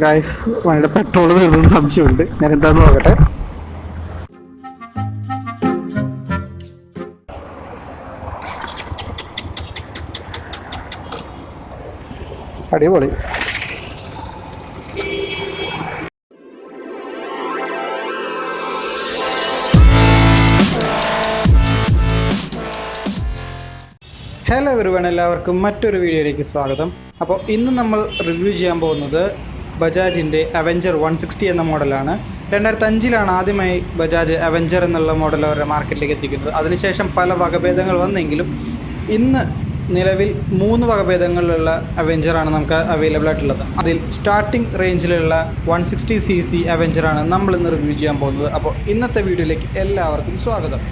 Guys വണ്ടിയുടെ petrol തീർന്ന സംശയമുണ്ട്. ഞാൻ എന്താന്ന് നോക്കട്ടെ. അടിപൊളി. ഹലോ എവരിവൺ, എല്ലാവർക്കും മറ്റൊരു വീഡിയോയിലേക്ക് സ്വാഗതം. അപ്പോൾ ഇന്ന് നമ്മൾ റിവ്യൂ ചെയ്യാൻ പോകുന്നത് ബജാജിൻ്റെ അവെഞ്ചർ 160 എന്ന മോഡലാണ്. 2005 ആദ്യമായി ബജാജ് അവെഞ്ചർ എന്നുള്ള മോഡൽ അവരുടെ മാർക്കറ്റിലേക്ക് എത്തിക്കുന്നത്. അതിനുശേഷം പല വകഭേദങ്ങൾ വന്നെങ്കിലും ഇന്ന് നിലവിൽ 3 വകഭേദങ്ങളിലുള്ള അവെഞ്ചറാണ് നമുക്ക് അവൈലബിൾ ആയിട്ടുള്ളത്. അതിൽ സ്റ്റാർട്ടിംഗ് റേഞ്ചിലുള്ള 160cc അവെഞ്ചറാണ് നമ്മൾ ഇന്ന് റിവ്യൂ ചെയ്യാൻ പോകുന്നത്. അപ്പോൾ ഇന്നത്തെ വീഡിയോയിലേക്ക് എല്ലാവർക്കും സ്വാഗതം.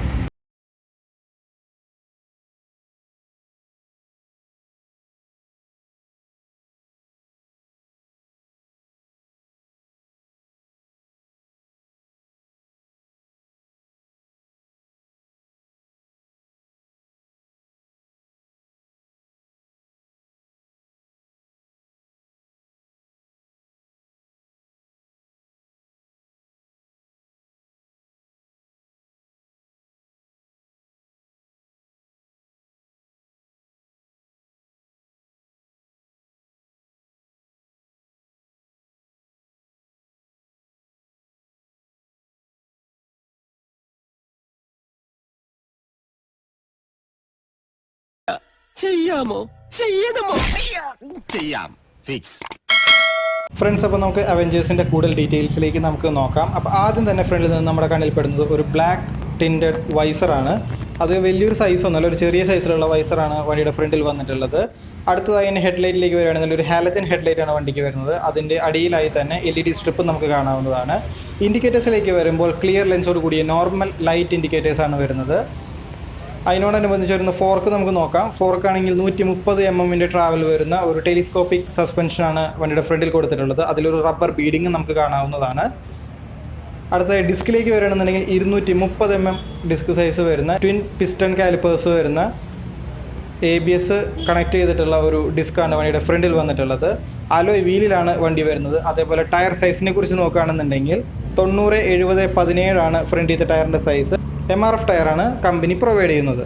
ചെയ്യാമോ? ചെയ്യണമോ? ചെയ്യാം. ഫിക്സ്. ഫ്രണ്ട്സ്, അപ്പോൾ നമുക്ക് അവെഞ്ചേഴ്സിൻ്റെ കൂടുതൽ ഡീറ്റെയിൽസിലേക്ക് നമുക്ക് നോക്കാം. അപ്പോൾ ആദ്യം തന്നെ ഫ്രണ്ടിൽ നിന്ന് നമ്മുടെ കണ്ണിൽ പെടുന്നത് ഒരു ബ്ലാക്ക് ടിൻറ്റഡ് വൈസറാണ്. അത് വലിയൊരു സൈസൊന്നുമല്ല, ഒരു ചെറിയ സൈസിലുള്ള വൈസറാണ് വണ്ടിയുടെ ഫ്രണ്ടിൽ വന്നിട്ടുള്ളത്. അടുത്തതായി തന്നെ ഹെഡ്ലൈറ്റിലേക്ക് വരികയാണെങ്കിൽ ഒരു ഹാലജൻ ഹെഡ്ലൈറ്റാണ് വണ്ടിക്ക് വരുന്നത്. അതിൻ്റെ അടിയിലായി തന്നെ LED സ്ട്രിപ്പ് നമുക്ക് കാണാവുന്നതാണ്. ഇൻഡിക്കേറ്റേഴ്സിലേക്ക് വരുമ്പോൾ ക്ലിയർ ലെൻസോട് കൂടിയ നോർമൽ ലൈറ്റ് ഇൻഡിക്കേറ്റേഴ്സാണ് വരുന്നത്. അതിനോടനുബന്ധിച്ച് വരുന്ന ഫോർക്ക് നമുക്ക് നോക്കാം. ഫോർക്കാണെങ്കിൽ 130 mm ട്രാവൽ വരുന്ന ഒരു ടെലിസ്കോപ്പിക് സസ്പെൻഷനാണ് വണ്ടിയുടെ ഫ്രണ്ടിൽ കൊടുത്തിട്ടുള്ളത്. അതിലൊരു റബ്ബർ ബീഡിങ് നമുക്ക് കാണാവുന്നതാണ്. അടുത്ത ഡിസ്കിലേക്ക് വരികയാണെന്നുണ്ടെങ്കിൽ 230 mm ഡിസ്ക് സൈസ് വരുന്ന ട്വിൻ പിസ്റ്റൺ കാലിപ്പേഴ്സ് വരുന്ന ABS കണക്ട് ചെയ്തിട്ടുള്ള ഒരു ഡിസ്ക്കാണ് വണ്ടിയുടെ ഫ്രണ്ടിൽ വന്നിട്ടുള്ളത്. അലോയ് വീലിലാണ് വണ്ടി വരുന്നത്. അതേപോലെ ടയർ സൈസിനെ കുറിച്ച് നോക്കുകയാണെന്നുണ്ടെങ്കിൽ 90/70/17 ഫ്രണ്ടിലത്തെ ടയറിൻ്റെ സൈസ്. MRF ടയറാണ് കമ്പനി പ്രൊവൈഡ് ചെയ്യുന്നത്.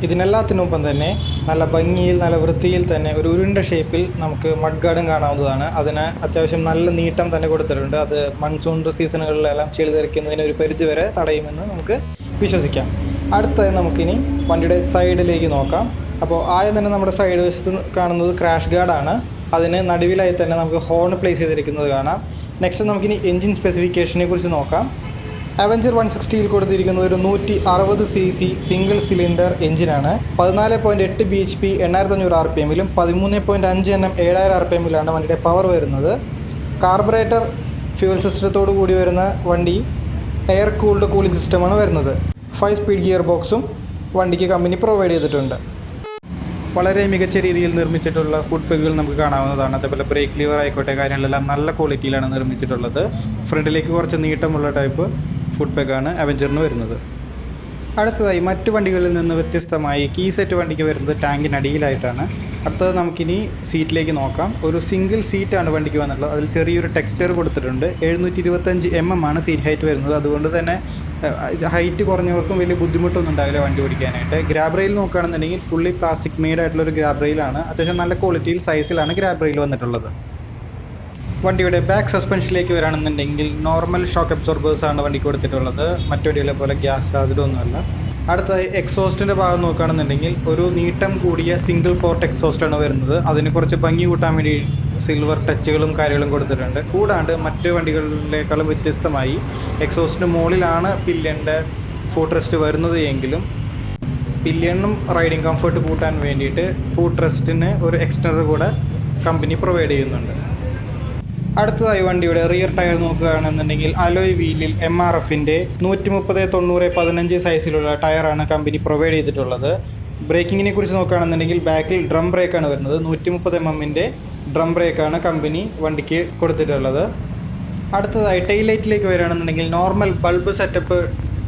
ഇതിനെല്ലാത്തിനൊപ്പം തന്നെ നല്ല ഭംഗിയിൽ നല്ല വൃത്തിയിൽ തന്നെ ഒരു ഉരുണ്ട ഷേപ്പിൽ നമുക്ക് മഡ് ഗാർഡും കാണാവുന്നതാണ്. അതിന് അത്യാവശ്യം നല്ല നീട്ടം തന്നെ കൊടുത്തിട്ടുണ്ട്. അത് മൺസൂൺ സീസണുകളിലെല്ലാം ചെളി തെറിക്കുന്നതിന് ഒരു പരിധി വരെ തടയുമെന്ന് നമുക്ക് വിശ്വസിക്കാം. അടുത്തത് നമുക്കിനി വണ്ടിയുടെ സൈഡിലേക്ക് നോക്കാം. അപ്പോൾ ആദ്യം തന്നെ നമ്മുടെ സൈഡ് വശത്ത് കാണുന്നത് ക്രാഷ് ഗാർഡാണ്. അതിന് നടുവിലായി തന്നെ നമുക്ക് ഹോൺ പ്ലേസ് ചെയ്തിരിക്കുന്നത് കാണാം. നെക്സ്റ്റ് നമുക്കിനി എൻജിൻ സ്പെസിഫിക്കേഷനെ കുറിച്ച് നോക്കാം. അവെഞ്ചർ 160 കൊടുത്തിരിക്കുന്നത് ഒരു 160cc സിംഗിൾ സിലിണ്ടർ എഞ്ചിനാണ്. 14.8 bhp 8500 RPM-ലും 13.5 Nm 7000 RPM-ലാണ് വണ്ടിയുടെ പവർ വരുന്നത്. കാർബറേറ്റർ ഫ്യൂൽ സിസ്റ്റത്തോടു കൂടി വരുന്ന വണ്ടി എയർ കൂൾഡ് കൂളിംഗ് സിസ്റ്റമാണ് വരുന്നത്. 5 സ്പീഡ് ഗിയർ ബോക്സും വണ്ടിക്ക് കമ്പനി പ്രൊവൈഡ് ചെയ്തിട്ടുണ്ട്. വളരെ മികച്ച രീതിയിൽ നിർമ്മിച്ചിട്ടുള്ള ഫുഡ് പെഗുകൾ നമുക്ക് കാണാവുന്നതാണ്. അതേപോലെ ബ്രേക്ക് ലിവർ ആയിക്കോട്ടെ, കാര്യങ്ങളെല്ലാം നല്ല ക്വാളിറ്റിയിലാണ് നിർമ്മിച്ചിട്ടുള്ളത്. ഫ്രണ്ടിലേക്ക് കുറച്ച് നീട്ടമുള്ള ടൈപ്പ് ഫുഡ് പെഗാണ് അവെഞ്ചറിന് വരുന്നത്. അടുത്തതായി മറ്റു വണ്ടികളിൽ നിന്ന് വ്യത്യസ്തമായി കീ സെറ്റ് വണ്ടിക്ക് വരുന്നത് ടാങ്കിനടിയിലായിട്ടാണ്. അടുത്തത് നമുക്കിനി സീറ്റിലേക്ക് നോക്കാം. ഒരു സിംഗിൾ സീറ്റാണ് വണ്ടിക്ക് വന്നിട്ടുള്ളത്. അതിൽ ചെറിയൊരു ടെക്സ്ചർ കൊടുത്തിട്ടുണ്ട്. 725 mm ആണ് സീറ്റ് ഹൈറ്റ് വരുന്നത്. അതുകൊണ്ട് തന്നെ ഹൈറ്റ് കുറഞ്ഞവർക്കും വലിയ ബുദ്ധിമുട്ടൊന്നും ഉണ്ടാവില്ല വണ്ടി ഓടിക്കാനായിട്ട്. ഗ്രാബ് റെയിൽ നോക്കുകയാണെന്നുണ്ടെങ്കിൽ ഫുള്ളി പ്ലാസ്റ്റിക് മെയ്ഡ് ആയിട്ടുള്ളൊരു ഗ്രാബ് റെയിലാണ്. അത്യാവശ്യം നല്ല ക്വാളിറ്റിയിൽ സൈസിലാണ് ഗ്രാബ് റെയിൽ വന്നിട്ടുള്ളത്. വണ്ടിയുടെ ബാക്ക് സസ്പെൻഷനിലേക്ക് വരികയാണെന്നുണ്ടെങ്കിൽ നോർമൽ ഷോക്ക് അബ്സോർബേഴ്സാണ് വണ്ടിക്ക് കൊടുത്തിട്ടുള്ളത്. മറ്റു വണ്ടികളെ പോലെ ഗ്യാസ് സാധ്യതയൊന്നുമല്ല. അടുത്തായി എക്സോസ്റ്റിൻ്റെ ഭാഗം നോക്കുകയാണെന്നുണ്ടെങ്കിൽ ഒരു നീട്ടം കൂടിയ സിംഗിൾ പോർട്ട് എക്സോസ്റ്റാണ് വരുന്നത്. അതിന് കുറച്ച് ഭംഗി കൂട്ടാൻ വേണ്ടി സിൽവർ ടച്ചുകളും കാര്യങ്ങളും കൊടുത്തിട്ടുണ്ട്. കൂടാണ്ട് മറ്റ് വണ്ടികളിലേക്കാളും വ്യത്യസ്തമായി എക്സോസ്റ്റിന് മുകളിലാണ് പില്യൻ്റെ ഫുഡ് റെസ്റ്റ് വരുന്നത് എങ്കിലും പില്യണും റൈഡിങ് കംഫർട്ട് കൂട്ടാൻ വേണ്ടിയിട്ട് ഫുഡ് റെസ്റ്റിന് ഒരു എക്സ്റ്റൻഡർ കൂടെ കമ്പനി പ്രൊവൈഡ് ചെയ്യുന്നുണ്ട്. അടുത്തതായി വണ്ടിയുടെ റിയർ ടയർ നോക്കുകയാണെന്നുണ്ടെങ്കിൽ അലോയ് വീലിൽ MRF-ൻ്റെ 130/90/15 സൈസിലുള്ള ടയറാണ് കമ്പനി പ്രൊവൈഡ് ചെയ്തിട്ടുള്ളത്. ബ്രേക്കിങ്ങിനെ കുറിച്ച് നോക്കുകയാണെന്നുണ്ടെങ്കിൽ ബാക്കിൽ ഡ്രം ബ്രേക്കാണ് വരുന്നത്. 130 mm ഡ്രം ബ്രേക്കാണ് കമ്പനി വണ്ടിക്ക് കൊടുത്തിട്ടുള്ളത്. അടുത്തതായി ടെയിൽ ലൈറ്റിലേക്ക് വരികയാണെന്നുണ്ടെങ്കിൽ normal bulb setup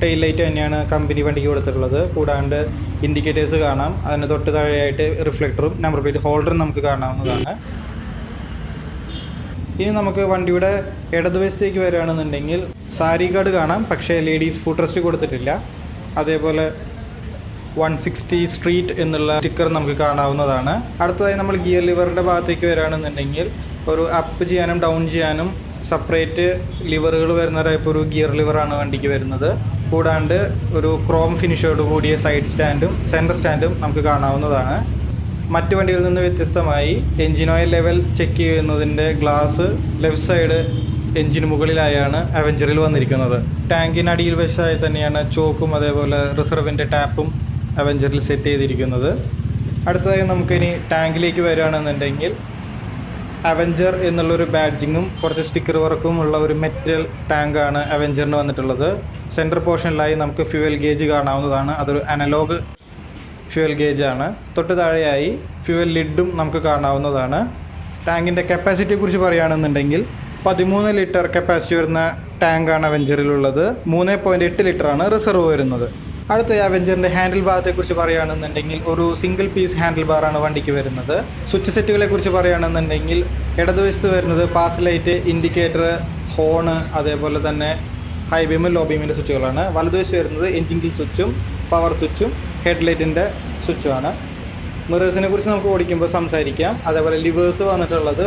tail light തന്നെയാണ് കമ്പനി വണ്ടിക്ക് കൊടുത്തിട്ടുള്ളത്. കൂടാണ്ട് ഇൻഡിക്കേറ്റേഴ്സ് കാണാം. അതിന് തൊട്ട് താഴെയായിട്ട് റിഫ്ലക്ടറും നമ്പർ പ്ലേറ്റ് ഹോൾഡറും നമുക്ക് കാണാവുന്നതാണ്. ഇനി നമുക്ക് വണ്ടിയുടെ ഇടതുവശത്തേക്ക് വരികയാണെന്നുണ്ടെങ്കിൽ സാരി ഗാർഡ് കാണാം, പക്ഷേ ലേഡീസ് ഫുഡ് റെസ്റ്റ് കൊടുത്തിട്ടില്ല. അതേപോലെ 160 സ്ട്രീറ്റ് എന്നുള്ള സ്റ്റിക്കർ നമുക്ക് കാണാവുന്നതാണ്. അടുത്തതായി നമ്മൾ ഗിയർ ലിവറിൻ്റെ ഭാഗത്തേക്ക് വരികയാണെന്നുണ്ടെങ്കിൽ ഒരു അപ്പ് ചെയ്യാനും ഡൗൺ ചെയ്യാനും സെപ്പറേറ്റ് ലിവറുകൾ വരുന്ന ടൈപ്പ് ഒരു ഗിയർ ലിവറാണ് വണ്ടിക്ക് വരുന്നത്. കൂടാണ്ട് ഒരു ക്രോം ഫിനിഷോട് കൂടിയ സൈഡ് സ്റ്റാൻഡും സെൻറ്റർ സ്റ്റാൻഡും നമുക്ക് കാണാവുന്നതാണ്. മറ്റ് വണ്ടികളിൽ നിന്ന് വ്യത്യസ്തമായി എൻജിൻ ഓയിൽ ലെവൽ ചെക്ക് ചെയ്യുന്നതിൻ്റെ ഗ്ലാസ് ലെഫ്റ്റ് സൈഡ് എൻജിന് മുകളിലായാണ് അവഞ്ചറിൽ വന്നിരിക്കുന്നത്. ടാങ്കിനടിയിൽ വശമായി തന്നെയാണ് ചോക്കും അതേപോലെ റിസർവിൻ്റെ ടാപ്പും അവഞ്ചറിൽ സെറ്റ് ചെയ്തിരിക്കുന്നത്. അടുത്തതായി നമുക്കിനി ടാങ്കിലേക്ക് വരികയാണെന്നുണ്ടെങ്കിൽ അവഞ്ചർ എന്നുള്ളൊരു ബാഡ്ജിങ്ങും കുറച്ച് സ്റ്റിക്കർ വർക്കും ഉള്ള ഒരു മെറ്റൽ ടാങ്കാണ് അവഞ്ചറിന് വന്നിട്ടുള്ളത്. സെൻറ്റർ പോർഷനിലായി നമുക്ക് ഫ്യൂവൽ ഗേജ് കാണാവുന്നതാണ്. അതൊരു അനലോഗ് ഫ്യൂവൽ ഗേജാണ്. തൊട്ട് താഴെയായി ഫ്യൂവൽ ലിഡും നമുക്ക് കാണാവുന്നതാണ്. ടാങ്കിൻ്റെ കപ്പാസിറ്റിയെക്കുറിച്ച് പറയുകയാണെന്നുണ്ടെങ്കിൽ 13 ലിറ്റർ കപ്പാസിറ്റി വരുന്ന ടാങ്കാണ് അവഞ്ചറിലുള്ളത്. 3.8 ലിറ്ററാണ് റിസർവ് വരുന്നത്. അടുത്ത അവഞ്ചറിൻ്റെ ഹാൻഡിൽ ഭാഗത്തെക്കുറിച്ച് പറയുകയാണെന്നുണ്ടെങ്കിൽ ഒരു സിംഗിൾ പീസ് ഹാൻഡിൽ ബാറാണ് വണ്ടിക്ക് വരുന്നത്. സ്വിച്ച് സെറ്റുകളെക്കുറിച്ച് പറയുകയാണെന്നുണ്ടെങ്കിൽ ഇടതുവശത്ത് വരുന്നത് പാസ് ലൈറ്റ്, ഇൻഡിക്കേറ്റർ, ഹോണ്, അതേപോലെ തന്നെ ഹൈ ബീമും ലോ ബീമിൻ്റെ സ്വിച്ചുകളാണ്. വലതുവശത്ത് വരുന്നത് എൻജിൻ കിൽ സ്വിച്ചും പവർ സ്വിച്ചും ഹെഡ്ലൈറ്റിൻ്റെ സ്വിച്ചുമാണ്. മിറേഴ്സിനെ കുറിച്ച് നമുക്ക് ഓടിക്കുമ്പോൾ സംസാരിക്കാം. അതേപോലെ ലിവേഴ്സ് വന്നിട്ടുള്ളത്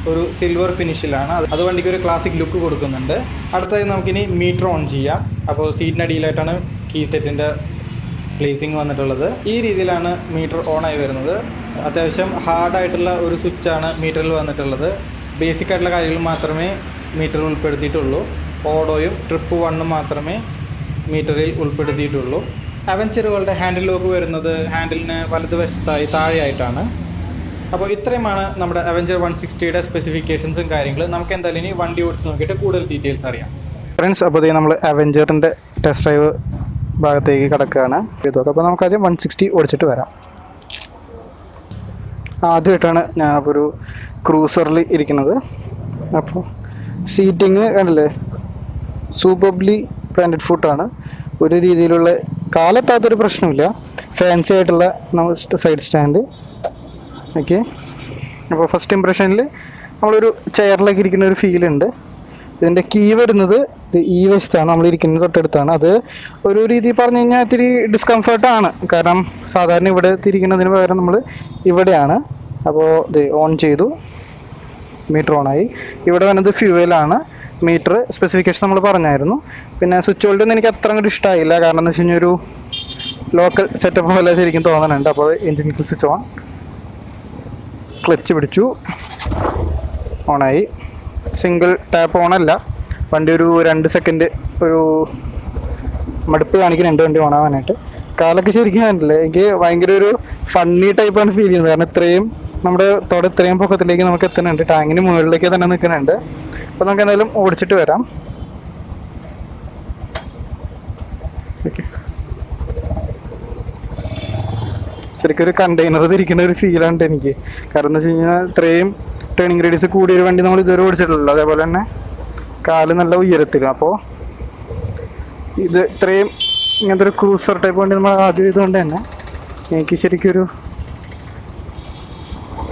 ഒരു സിൽവർ ഫിനിഷിലാണ്. അത് വണ്ടിക്ക് ഒരു ക്ലാസിക് ലുക്ക് കൊടുക്കുന്നുണ്ട്. അടുത്തതായി നമുക്കിനി മീറ്റർ ഓൺ ചെയ്യാം. അപ്പോൾ സീറ്റിനടിയിലായിട്ടാണ് കീ സെറ്റിൻ്റെ പ്ലേസിങ് വന്നിട്ടുള്ളത്. ഈ രീതിയിലാണ് മീറ്റർ ഓണായി വരുന്നത്. അത്യാവശ്യം ഹാർഡായിട്ടുള്ള ഒരു സ്വിച്ചാണ് മീറ്ററിൽ വന്നിട്ടുള്ളത്. ബേസിക് ആയിട്ടുള്ള കാര്യങ്ങൾ മാത്രമേ മീറ്ററിൽ ഉൾപ്പെടുത്തിയിട്ടുള്ളൂ. ഓഡോയും ട്രിപ്പ് 1 മാത്രമേ മീറ്ററിൽ ഉൾപ്പെടുത്തിയിട്ടുള്ളൂ. അവഞ്ചറുകളുടെ ഹാൻഡിൽ ലോക്ക് വരുന്നത് ഹാൻഡിലിന് വലതുവശത്തായി താഴെയായിട്ടാണ്. അപ്പോൾ ഇത്രയുമാണ് നമ്മുടെ അവഞ്ചർ 160യുടെ സ്പെസിഫിക്കേഷൻസും കാര്യങ്ങളും. നമുക്ക് എന്തായാലും ഇനി വണ്ടി ഓടിച്ച് നോക്കിയിട്ട് കൂടുതൽ ഡീറ്റെയിൽസ് അറിയാം. ഫ്രണ്ട്സ്, അപ്പോൾ ഇത് നമ്മൾ അവഞ്ചറിൻ്റെ ടെസ്റ്റ് ഡ്രൈവ് ഭാഗത്തേക്ക് കിടക്കുകയാണ്. അപ്പോൾ നമുക്കാദ്യം 160 ഓടിച്ചിട്ട് വരാം. ആദ്യമായിട്ടാണ് ഞാനപ്പോൾ ഒരു ക്രൂസറിൽ ഇരിക്കുന്നത്. അപ്പോൾ സീറ്റിങ് കണ്ടില്ലേ, സൂപ്പർബ്ലി ബ്രാൻഡഡ് ഫുഡാണ്. ഒരു രീതിയിലുള്ള കാലത്താത്തൊരു പ്രശ്നമില്ല. ഫാൻസി ആയിട്ടുള്ള നമ്മൾ സൈഡ് സ്റ്റാൻഡ്. ഓക്കെ, അപ്പോൾ ഫസ്റ്റ് ഇംപ്രഷനിൽ നമ്മളൊരു ചെയറിലേക്ക് ഇരിക്കുന്ന ഒരു ഫീലുണ്ട്. ഇതിൻ്റെ കീ വരുന്നത് ഈ വശത്താണ്, നമ്മളിരിക്കുന്നത് തൊട്ടടുത്താണ്. അത് ഒരു രീതി പറഞ്ഞു കഴിഞ്ഞാൽ ഇത്തിരി ഡിസ്കംഫർട്ടാണ്. കാരണം സാധാരണ ഇവിടെ തിരിക്കുന്നതിന് പകരം നമ്മൾ ഇവിടെയാണ്. അപ്പോൾ ഇത് ഓൺ ചെയ്തു, മീറ്റർ ഓണായി. ഇവിടെ വരുന്നത് ഫ്യൂവലാണ്. മീറ്റർ സ്പെസിഫിക്കേഷൻ നമ്മൾ പറഞ്ഞായിരുന്നു. പിന്നെ സ്വിച്ച് ഹോൾഡ് ഒന്നും എനിക്ക് അത്ര അങ്ങോട്ട് ഇഷ്ടമായില്ല. കാരണം എന്ന് വെച്ച് കഴിഞ്ഞാൽ ഒരു ലോക്കൽ സെറ്റപ്പ് പോലെ ശരിക്കും തോന്നുന്നുണ്ട്. അപ്പോൾ എൻജിൻ സ്വിച്ച് ഓൺ, ക്ലച്ച് പിടിച്ചു, ഓണായി. സിംഗിൾ ടാപ്പ് ഓണല്ല, വണ്ടി ഒരു 2 സെക്കൻഡ് ഒരു മടുപ്പ് കാണിക്കുന്നുണ്ട് വണ്ടി ഓണാവാനായിട്ട്. കാലൊക്കെ ശരിക്കും കണ്ടില്ലേ, എനിക്ക് ഭയങ്കര ഒരു ഫണ്ണി ടൈപ്പാണ് ഫീൽ ചെയ്യുന്നത്. കാരണം ഇത്രയും നമ്മുടെ തോടെ ഇത്രയും പൊക്കത്തിലേക്ക് നമുക്ക് എത്തുന്നുണ്ട്. ടാങ്കിന് മുകളിലേക്ക് തന്നെ നിൽക്കുന്നുണ്ട്. അപ്പോൾ നമുക്ക് എന്തായാലും ഓടിച്ചിട്ട് വരാം. ഓക്കെ, ശരിക്കും ഒരു കണ്ടെയ്നർ തിരിക്കുന്ന ഒരു ഫീലാണ് എനിക്ക്. കാരണം എന്ന് വെച്ച് കഴിഞ്ഞാൽ ഇത്രയും ടേണിങ് റേഡിയസ് കൂടിയൊരു വണ്ടി നമ്മൾ ഇതുവരെ ഓടിച്ചിട്ടുള്ളൂ. അതേപോലെ തന്നെ കാല് നല്ല ഉയരത്തിലും. അപ്പോൾ ഇത് ഇത്രയും ഇങ്ങനത്തെ ഒരു ക്രൂസർ ടൈപ്പ് വണ്ടി നമ്മൾ ആദ്യം ഇതുകൊണ്ട് തന്നെ എനിക്ക് ശരിക്കും ഒരു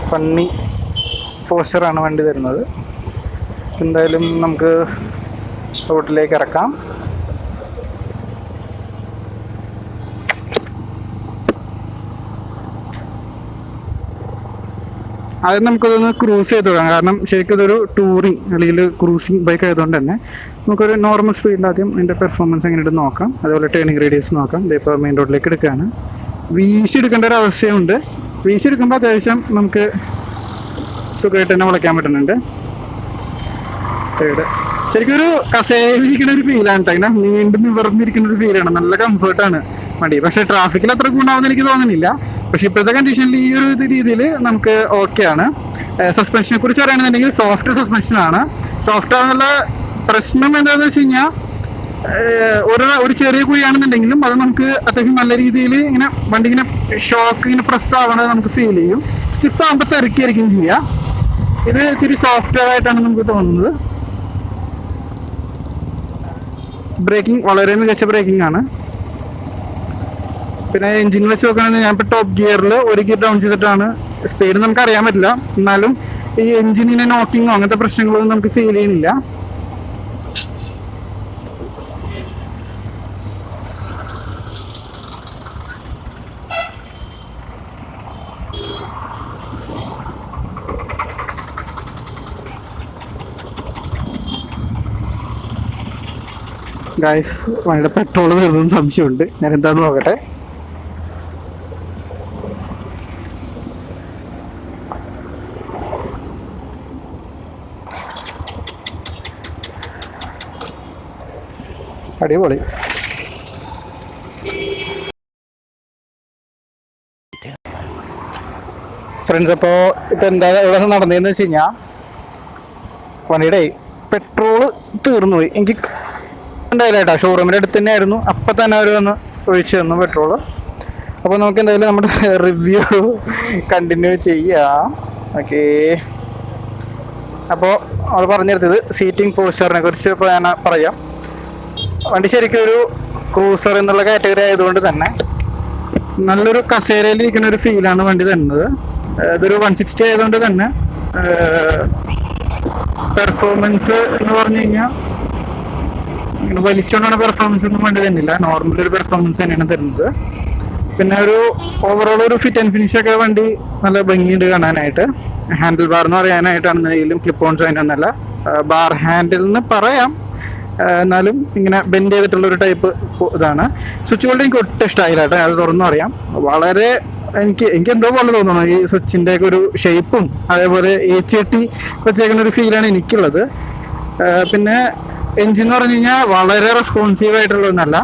ഫണ്ണി പോസ്റ്ററാണ് വണ്ടി തരുന്നത്. എന്തായാലും നമുക്ക് റോഡിലേക്ക് ഇറക്കാം. അത് നമുക്കതൊന്ന് ക്രൂസ് ചെയ്ത് തുടങ്ങാം. കാരണം ശരിക്കും ഇതൊരു ടൂറിങ് അല്ലെങ്കിൽ ക്രൂസിങ് ബൈക്ക് ആയതുകൊണ്ട് തന്നെ നമുക്കൊരു നോർമൽ സ്പീഡിൽ ആദ്യം അതിൻ്റെ പെർഫോമൻസ് എങ്ങനെയിട്ട് നോക്കാം. അതുപോലെ ടേണിങ് റേഡിയസ് നോക്കാം. ഇതിപ്പോൾ മെയിൻ റോഡിലേക്ക് എടുക്കുകയാണ്. വീശി എടുക്കേണ്ട ഒരു അവസ്ഥയുണ്ട്. വീശി എടുക്കുമ്പോൾ അത്യാവശ്യം നമുക്ക് സുഖമായിട്ട് തന്നെ വിളയ്ക്കാൻ പറ്റുന്നുണ്ട്. ശരിക്കും ഒരു കസേരയിരിക്കുന്ന ഒരു ഫീലാണ് കേട്ടോ. ഇങ്ങനെ വീണ്ടും നിവർന്നിരിക്കുന്ന ഒരു ഫീലാണ്. നല്ല കംഫർട്ടാണ് വണ്ടി. പക്ഷേ ട്രാഫിക്കിൽ അത്ര ഗുണമാവുമെന്ന് എനിക്ക് തോന്നുന്നില്ല. പക്ഷേ ഇപ്പോഴത്തെ കണ്ടീഷനിൽ ഈ ഒരു രീതിയിൽ നമുക്ക് ഓക്കെ ആണ്. സസ്പെൻഷനെ കുറിച്ച് പറയുകയാണെന്നുണ്ടെങ്കിൽ സോഫ്റ്റ് സസ്പെൻഷനാണ്. സോഫ്റ്റ് ആണെന്നുള്ള പ്രശ്നം എന്താണെന്ന് വെച്ച് കഴിഞ്ഞാൽ ഒരു ചെറിയ കുഴിയാണെന്നുണ്ടെങ്കിലും അത് നമുക്ക് അത്യാവശ്യം നല്ല രീതിയിൽ ഇങ്ങനെ വണ്ടി ഇങ്ങനെ ഷോക്ക് ഇങ്ങനെ പ്രസ് ആവണത് നമുക്ക് ഫീൽ ചെയ്യും. സ്റ്റിഫ് ആകുമ്പോൾ തിരക്കിയായിരിക്കും ചെയ്യുക. ഇത് ഇച്ചിരി സോഫ്റ്റ്വെയർ ആയിട്ടാണ് നമുക്ക് തോന്നുന്നത്. ബ്രേക്കിംഗ് വളരെ മികച്ച ബ്രേക്കിംഗ് ആണ്. പിന്നെ എഞ്ചിൻ വെച്ച് നോക്കുകയാണെങ്കിൽ ഞാൻ ഇപ്പോൾ ടോപ്പ് ഗിയറിൽ 1 ഗിയർ ഡൗൺ ചെയ്തിട്ടാണ്. സ്പീഡ് നമുക്ക് അറിയാൻ പറ്റില്ല, എന്നാലും ഈ എഞ്ചിനിനെ നോക്കിങ്ങോ അങ്ങനത്തെ പ്രശ്നങ്ങളൊന്നും നമുക്ക് ഫീൽ ചെയ്യുന്നില്ല. ഗൈസ്, വണ്ടിയുടെ പെട്രോൾ തീർന്നെന്ന് സംശയമുണ്ട്. ഞാൻ എന്താന്ന് നോക്കട്ടെ. അടിപൊളി. ഫ്രണ്ട്സ്, അപ്പോൾ ഇപ്പം എന്താ ഇവിടെ നടന്നതെന്ന് വെച്ച് കഴിഞ്ഞാൽ വണ്ടിയുടെ പെട്രോള് തീർന്നു പോയി. എനിക്ക് ഉണ്ടായില്ല കേട്ടോ, ഷോറൂമിൻ്റെ അടുത്ത് തന്നെ ആയിരുന്നു. അപ്പം തന്നെ അവർ വന്ന് ഒഴിച്ചു തന്നു പെട്രോള്. അപ്പോൾ നമുക്ക് എന്തായാലും നമ്മുടെ റിവ്യൂ കണ്ടിന്യൂ ചെയ്യാം. ഓക്കേ, അപ്പോൾ അവൾ പറഞ്ഞെടുത്തത് സീറ്റിംഗ് പോസ്ചറിനെ കുറിച്ച് ഇപ്പോൾ ഞാൻ പറയാം. വണ്ടി ശരിക്കും ഒരു ക്രൂസർ എന്നുള്ള കാറ്റഗറി ആയതുകൊണ്ട് തന്നെ നല്ലൊരു കസേരയിൽ ഇരിക്കുന്ന ഒരു ഫീലാണ് വണ്ടി തരുന്നത്. ഇതൊരു 160 ആയതുകൊണ്ട് തന്നെ പെർഫോമൻസ് എന്ന് പറഞ്ഞു കഴിഞ്ഞാൽ ഇങ്ങനെ വലിച്ചുകൊണ്ടാണ് പെർഫോമൻസ് ഒന്നും വണ്ടി തന്നില്ല. നോർമൽ ഒരു പെർഫോമൻസ് തന്നെയാണ് തരുന്നത്. പിന്നെ ഒരു ഓവറോൾ ഒരു ഫിറ്റ് ആൻഡ് ഫിനിഷ് ഒക്കെ വണ്ടി നല്ല ഭംഗിയുണ്ട് കാണാനായിട്ട്. ഹാൻഡിൽ ബാർ എന്ന് പറയാനായിട്ടാണെന്നെങ്കിലും ക്ലിപ്പ് ഓൺ ജോയിൻ എന്നല്ല, ബാർ ഹാൻഡിൽ എന്ന് പറയാം. എന്നാലും ഇങ്ങനെ ബെൻഡ് ചെയ്തിട്ടുള്ളൊരു ടൈപ്പ് ഇതാണ്. സ്വിച്ച് ഹോൾഡ് എനിക്ക് ഒട്ടും ഇഷ്ടമായില്ല കേട്ടോ, അത് തുറന്നു പറയാം. വളരെ എനിക്ക് എന്തോ പോലെ തോന്നുന്നു ഈ സ്വിച്ചിൻ്റെ ഒക്കെ ഒരു ഷേപ്പും അതേപോലെ ഏച്ചെട്ടി വെച്ചേക്കുന്ന ഒരു ഫീലാണ് എനിക്കുള്ളത്. പിന്നെ എൻജിൻ എന്ന് പറഞ്ഞു കഴിഞ്ഞാൽ വളരെ റെസ്പോൺസീവ് ആയിട്ടുള്ളതൊന്നല്ല.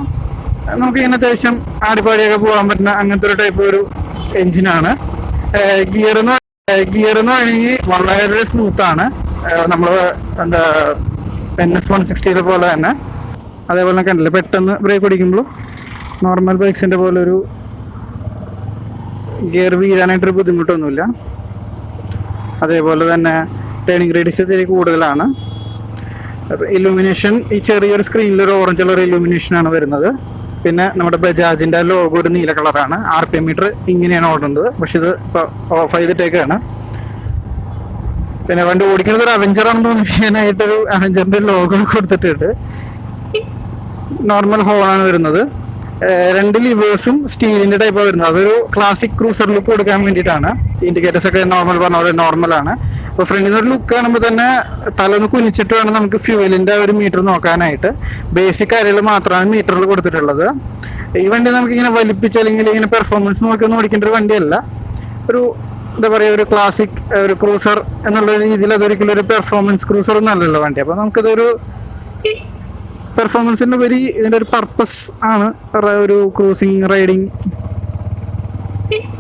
നമുക്കിങ്ങനെ അത്യാവശ്യം ആടിപ്പാടിയൊക്കെ പോകാൻ പറ്റുന്ന അങ്ങനത്തെ ഒരു ടൈപ്പ് ഒരു എൻജിനാണ്. ഗിയർ എന്ന് പറയുകയാണെങ്കിൽ വളരെ സ്മൂത്താണ്. നമ്മൾ എന്താ NS 160 പോലെ തന്നെ. അതേപോലെ തന്നെ കണ്ടില്ല, പെട്ടെന്ന് ബ്രേക്ക് പിടിക്കുമ്പോൾ നോർമൽ ബൈക്സിൻ്റെ പോലെ ഒരു ഗിയർ വീഴാനായിട്ടൊരു ബുദ്ധിമുട്ടൊന്നുമില്ല. അതേപോലെ തന്നെ ടേണിംഗ് റേഡിയസ് ഇത്തിരി കൂടുതലാണ്. ഇലൂമിനേഷൻ ഈ ചെറിയൊരു സ്ക്രീനിൽ ഒരു ഓറഞ്ച് കളർ ഇലൂമിനേഷനാണ് വരുന്നത്. പിന്നെ നമ്മുടെ ബജാജിൻ്റെ ലോഗോ ഒരു നീല കളറാണ്. RPM മീറ്റർ ഇങ്ങനെയാണ് ഓടുന്നത്, പക്ഷെ ഇത് ഇപ്പോൾ ഓഫ് ചെയ്തിട്ടേക്കാണ്. പിന്നെ വണ്ടി ഓടിക്കുന്നത് ഒരു അവഞ്ചർ ആണെന്ന് തോന്നിപ്പിക്കാനായിട്ടൊരു അവഞ്ചറിൻ്റെ ലോഗോ കൊടുത്തിട്ടുണ്ട്. നോർമൽ ഹോണാണ് വരുന്നത്. 2 ലിവേഴ്സും സ്റ്റീലിൻ്റെ ടൈപ്പാണ് വരുന്നത്. അതൊരു ക്ലാസിക് ക്രൂസർ ലുക്ക് കൊടുക്കാൻ വേണ്ടിയിട്ടാണ്. ഇൻഡിക്കേറ്റേഴ്സ് ഒക്കെ നോർമൽ പറഞ്ഞ പോലെ നോർമലാണ്. അപ്പോൾ ഫ്രണ്ടിൽ നിന്ന് ഒരു ലുക്ക് കാണുമ്പോൾ തന്നെ തലൊന്ന് കുനിച്ചിട്ട് വേണം നമുക്ക് ഫ്യൂവലിൻ്റെ ഒരു മീറ്റർ നോക്കാനായിട്ട്. ബേസിക് കാര്യങ്ങൾ മാത്രമാണ് മീറ്ററിൽ കൊടുത്തിട്ടുള്ളത്. ഈ വണ്ടി നമുക്കിങ്ങനെ വലിപ്പിച്ച് അല്ലെങ്കിൽ ഇങ്ങനെ പെർഫോമൻസ് നോക്കിയൊന്നും ഓടിക്കേണ്ട ഒരു വണ്ടിയല്ല. ഒരു എന്താ പറയുക, ഒരു ക്ലാസിക് ഒരു ക്രൂസർ എന്നുള്ള രീതിയിൽ അതൊരിക്കലും ഒരു പെർഫോമൻസ് ക്രൂസർ ഒന്നല്ലല്ലോ വണ്ടി. അപ്പോൾ നമുക്കിതൊരു പെർഫോമൻസിൻ്റെ ഉപരി ഇതിൻ്റെ ഒരു പർപ്പസ് ആണ്, ഒരു ക്രൂസിങ് റൈഡിങ്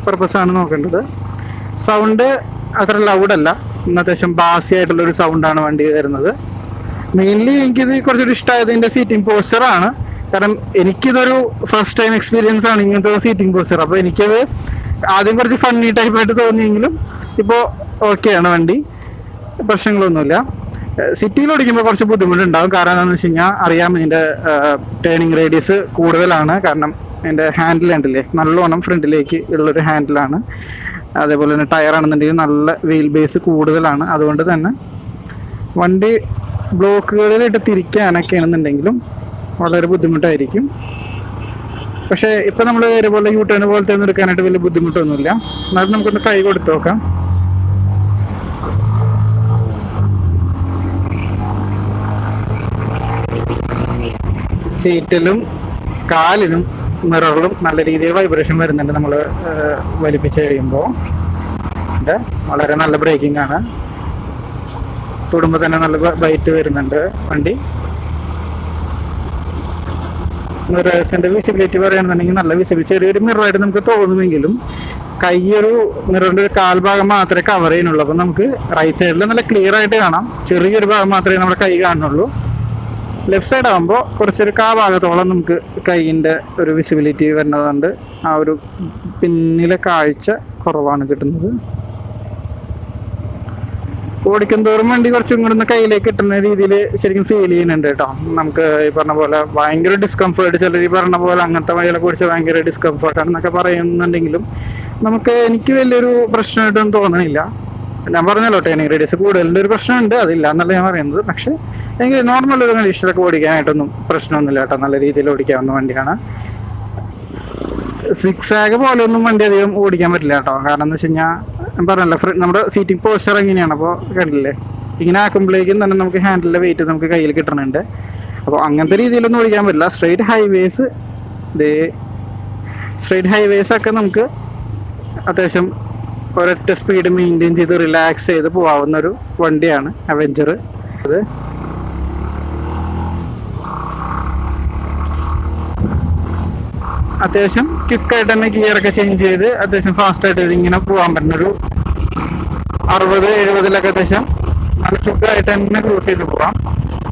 പർപ്പസാണ് നോക്കേണ്ടത്. സൗണ്ട് അത്ര ലൗഡല്ല, അത്യാവശ്യം ബാസി ആയിട്ടുള്ളൊരു സൗണ്ടാണ് വണ്ടി തരുന്നത്. മെയിൻലി എനിക്കിത് കുറച്ചൊരു ഇഷ്ടമായത് ഇതിൻ്റെ സീറ്റിംഗ് പോസ്ചറാണ്. കാരണം എനിക്കിതൊരു ഫസ്റ്റ് ടൈം എക്സ്പീരിയൻസ് ആണ് ഇങ്ങനത്തെ സീറ്റിംഗ് പോസ്ചർ. അപ്പോൾ എനിക്കത് ആദ്യം കുറച്ച് ഫണ്ണി ടൈപ്പായിട്ട് തോന്നിയെങ്കിലും ഇപ്പോൾ ഓക്കെയാണ് വണ്ടി, പ്രശ്നങ്ങളൊന്നുമില്ല. സിറ്റിയിൽ ഓടിക്കുമ്പോൾ കുറച്ച് ബുദ്ധിമുട്ടുണ്ടാകും. കാരണം എന്താണെന്ന് വെച്ച് കഴിഞ്ഞാൽ അറിയാം, ഇതിൻ്റെ ടേണിംഗ് റേഡിയസ് കൂടുതലാണ്. കാരണം ഇതിൻ്റെ ഹാൻഡിൽ ഉണ്ടല്ലേ, നല്ലോണം ഫ്രണ്ടിലേക്ക് ഉള്ളൊരു ഹാൻഡിലാണ്. അതേപോലെ തന്നെ ടയറാണെന്നുണ്ടെങ്കിൽ നല്ല വീൽ ബേസ് കൂടുതലാണ്. അതുകൊണ്ട് തന്നെ വണ്ടി ബ്ലോക്കുകളിലിട്ട് തിരിക്കാനൊക്കെ ആണെന്നുണ്ടെങ്കിലും വളരെ ബുദ്ധിമുട്ടായിരിക്കും. പക്ഷേ ഇപ്പം നമ്മൾ ഇതേപോലെ യൂട്ടേൺ പോലത്തെ ഒന്നും എടുക്കാനായിട്ട് വലിയ ബുദ്ധിമുട്ടൊന്നുമില്ല. എന്നാലും നമുക്കൊന്ന് കൈ കൊടുത്തു നോക്കാം. സീറ്റിലും കാലിനും മിററിലും നല്ല രീതിയിൽ വൈബ്രേഷൻ വരുന്നുണ്ട് നമ്മൾ വലിപ്പിച്ച് കഴിയുമ്പോൾ. വളരെ നല്ല ബ്രേക്കിംഗ് ആണ്. തൊടുമ്പോൾ തന്നെ നല്ല ബൈറ്റ് വരുന്നുണ്ട് വണ്ടി. മിറേഴ്സിൻ്റെ വിസിബിലിറ്റി പറയുകയാണെന്നുണ്ടെങ്കിൽ നല്ല വിസിബിലിറ്റി, ചെറിയൊരു മിററായിട്ട് നമുക്ക് തോന്നുമെങ്കിലും കൈയൊരു മിററിൻ്റെ ഒരു കാൽഭാഗം മാത്രമേ കവർ ചെയ്യുന്നുള്ളൂ. അപ്പം നമുക്ക് റൈറ്റ് സൈഡിൽ നല്ല ക്ലിയർ ആയിട്ട് കാണാം. ചെറിയൊരു ഭാഗം മാത്രമേ നമ്മുടെ കൈ കാണുന്നുള്ളൂ. ലെഫ്റ്റ് സൈഡ് ആകുമ്പോൾ കുറച്ചൊരു ഭാഗത്തോളം നമുക്ക് കൈയിൻ്റെ ഒരു വിസിബിലിറ്റി വരുന്നതുകൊണ്ട് ആ ഒരു പിന്നിലെ കാഴ്ച കുറവാണ് കിട്ടുന്നത്. ഓടിക്കും തോറും വണ്ടി കുറച്ചും കൂടെ കയ്യിലേക്ക് കിട്ടുന്ന രീതിയിൽ ശരിക്കും ഫീൽ ചെയ്യുന്നുണ്ട് കേട്ടോ. നമുക്ക് ഈ പറഞ്ഞ പോലെ ഭയങ്കര ഡിസ്കംഫേർട്ട്, ചിലർ ഈ പറഞ്ഞ പോലെ അങ്ങനത്തെ വഴികളൊക്കെ ഓടിച്ചാൽ ഭയങ്കര ഡിസ്കംഫേർട്ടാണെന്നൊക്കെ പറയുന്നുണ്ടെങ്കിലും എനിക്ക് വലിയൊരു പ്രശ്നമായിട്ടൊന്നും തോന്നണില്ല. ഞാൻ പറഞ്ഞല്ലോ ടേണിംഗ് റേഡിയസ് കൂടുതലിൻ്റെ ഒരു പ്രശ്നമുണ്ട്, അതില്ല എന്നല്ല ഞാൻ പറയുന്നത്. പക്ഷേ എങ്കിൽ നോർമൽ ഒരു കണ്ടീഷനൊക്കെ ഓടിക്കാനായിട്ടൊന്നും പ്രശ്നമൊന്നുമില്ല കേട്ടോ, നല്ല രീതിയിൽ ഓടിക്കാവുന്ന വണ്ടിയാണ്. 6 പോലെയൊന്നും വണ്ടി അധികം ഓടിക്കാൻ പറ്റില്ല കേട്ടോ. കാരണം എന്ന് വെച്ച് കഴിഞ്ഞാൽ ഞാൻ പറഞ്ഞല്ലോ നമ്മുടെ സീറ്റിംഗ് പോസ്ചർ എങ്ങനെയാണ്, അപ്പോൾ കണ്ടില്ലേ ഇങ്ങനെ ആക്കുമ്പോഴേക്കും തന്നെ നമുക്ക് ഹാൻഡിലിൻ്റെ വെയിറ്റ് നമുക്ക് കയ്യിൽ കിട്ടുന്നുണ്ട്. അപ്പോൾ അങ്ങനത്തെ രീതിയിലൊന്നും ഓടിക്കാൻ പറ്റില്ല. സ്ട്രെയിറ്റ് ഹൈവേസ് ഒക്കെ നമുക്ക് അത്യാവശ്യം ഒരൊറ്റ സ്പീഡ് മെയിൻറ്റെയിൻ ചെയ്ത് റിലാക്സ് ചെയ്ത് പോകാവുന്ന ഒരു വണ്ടിയാണ് അവെഞ്ചർ. അത് അത്യാവശ്യം ക്വിക്കായിട്ട് തന്നെ ഗിയറൊക്കെ ചേഞ്ച് ചെയ്ത് അത്യാവശ്യം ഫാസ്റ്റായിട്ട് ഇങ്ങനെ പോകാൻ പറ്റുന്നൊരു 60-70 അത്യാവശ്യം നല്ല സുഖമായിട്ട് തന്നെ ക്രൂസ് ചെയ്ത് പോകാം.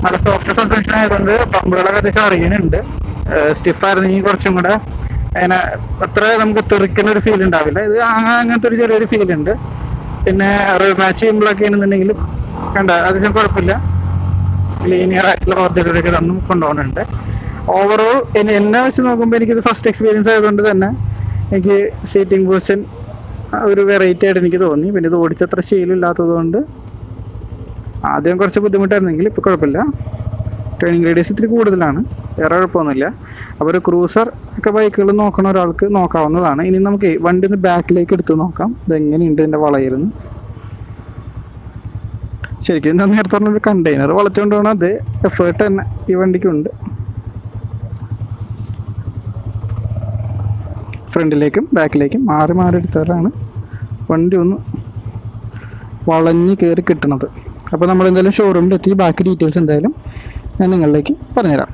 നല്ല സോഫ്റ്റ് സസ്പെൻഷൻ ആയതുകൊണ്ട് പമ്പുകളൊക്കെ അത്യാവശ്യം അറിയുന്നുണ്ട്. സ്റ്റിഫായിരുന്നെങ്കിൽ കുറച്ചും കൂടെ അതിനെ അത്ര നമുക്ക് തെറിക്കുന്ന ഒരു ഫീൽ ഉണ്ടാവില്ല. ഇത് അങ്ങനത്തെ ഒരു ചെറിയൊരു ഫീൽ ഉണ്ട്. പിന്നെ മാച്ച് ചെയ്യുമ്പോഴൊക്കെ ആണെന്നുണ്ടെങ്കിൽ കണ്ട അത്യാവശ്യം കുഴപ്പമില്ല, ലീനിയർ ആയിട്ടുള്ള ഓർഡറുകളൊക്കെ തന്നും കൊണ്ടുപോകുന്നുണ്ട്. ഓവറോൾ എന്നെ വെച്ച് നോക്കുമ്പോൾ എനിക്കിത് ഫസ്റ്റ് എക്സ്പീരിയൻസ് ആയതുകൊണ്ട് തന്നെ എനിക്ക് സീറ്റിംഗ് പൊസിഷൻ ഒരു വെറൈറ്റി ആയിട്ട് എനിക്ക് തോന്നി. പിന്നെ ഇത് ഓടിച്ചത്ര ശീലമില്ലാത്തത് കൊണ്ട് ആദ്യം കുറച്ച് ബുദ്ധിമുട്ടായിരുന്നെങ്കിൽ ഇപ്പോൾ കുഴപ്പമില്ല. ടേണിംഗ് റേഡിയസ് ഇത്തിരി കൂടുതലാണ്, വേറെ കുഴപ്പമൊന്നുമില്ല. അപ്പോൾ ഒരു ക്രൂസർ ഒക്കെ ബൈക്കുകൾ നോക്കണ ഒരാൾക്ക് നോക്കാവുന്നതാണ്. ഇനി നമുക്ക് വണ്ടി ഒന്ന് ബാക്കിലേക്ക് എടുത്ത് നോക്കാം ഇതെങ്ങനെയുണ്ട് ഇതിൻ്റെ വളയിരുന്ന്. ശരിക്കും ഞാൻ നേരത്തെ പറഞ്ഞൊരു കണ്ടെയ്നർ വളച്ചുകൊണ്ട് പോകണം, അത് എഫേർട്ട് തന്നെ ഈ വണ്ടിക്കുണ്ട്. ഫ്രണ്ടിലേക്കും ബാക്കിലേക്കും മാറി എടുത്താലാണ് വണ്ടി ഒന്ന് വളഞ്ഞ് കയറി കിട്ടണത്. അപ്പോൾ നമ്മൾ എന്തായാലും ഷോറൂമിലെത്തി ബാക്കി ഡീറ്റെയിൽസ് എന്തായാലും ഞാൻ നിങ്ങളിലേക്ക് പറഞ്ഞുതരാം.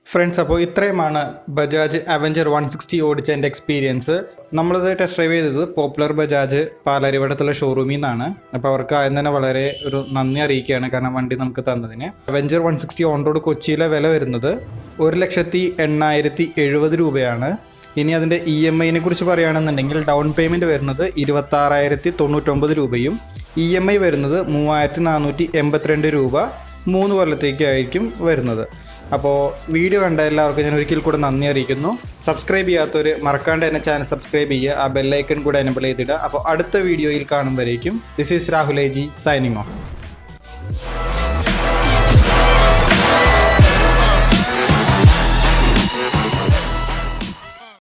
ഫ്രണ്ട്സ്, അപ്പോൾ ഇത്രയുമാണ് ബജാജ് അവെഞ്ചർ 160 ഓടിച്ച എൻ്റെ എക്സ്പീരിയൻസ്. നമ്മളിത് ടെസ്റ്റ് ഡ്രൈവ് ചെയ്തത് പോപ്പുലർ ബജാജ് പാലാരിവട്ടത്തുള്ള ഷോറൂമിൽ നിന്നാണ്. അപ്പോൾ അവർക്ക് ആദ്യം തന്നെ വളരെ ഒരു നന്ദി അറിയിക്കുകയാണ്, കാരണം വണ്ടി നമുക്ക് തന്നതിന്. അവെഞ്ചർ 160 ഓൺ റോഡ് കൊച്ചിയിലെ വില വരുന്നത് 1,80,70 രൂപയാണ്. ഇനി അതിൻ്റെ EMI കുറിച്ച് പറയുകയാണെന്നുണ്ടെങ്കിൽ ഡൗൺ പേയ്മെൻറ്റ് വരുന്നത് 26,099 രൂപയും EMI വരുന്നത് 3,482 രൂപ 3 കൊല്ലത്തേക്കായിരിക്കും വരുന്നത്. അപ്പോൾ വീഡിയോ കണ്ട എല്ലാവർക്കും ഞാൻ ഒരിക്കൽ കൂടെ നന്ദി അറിയിക്കുന്നു. സബ്സ്ക്രൈബ് ചെയ്യാത്തവർ മറക്കാണ്ട് തന്നെ ചാനൽ സബ്സ്ക്രൈബ് ചെയ്യുക, ആ ബെല്ലൈക്കൺ കൂടെ എനേബിൾ ചെയ്തിടുക. അപ്പോൾ അടുത്ത വീഡിയോയിൽ കാണുമ്പോഴേക്കും this is Rahul ji signing of.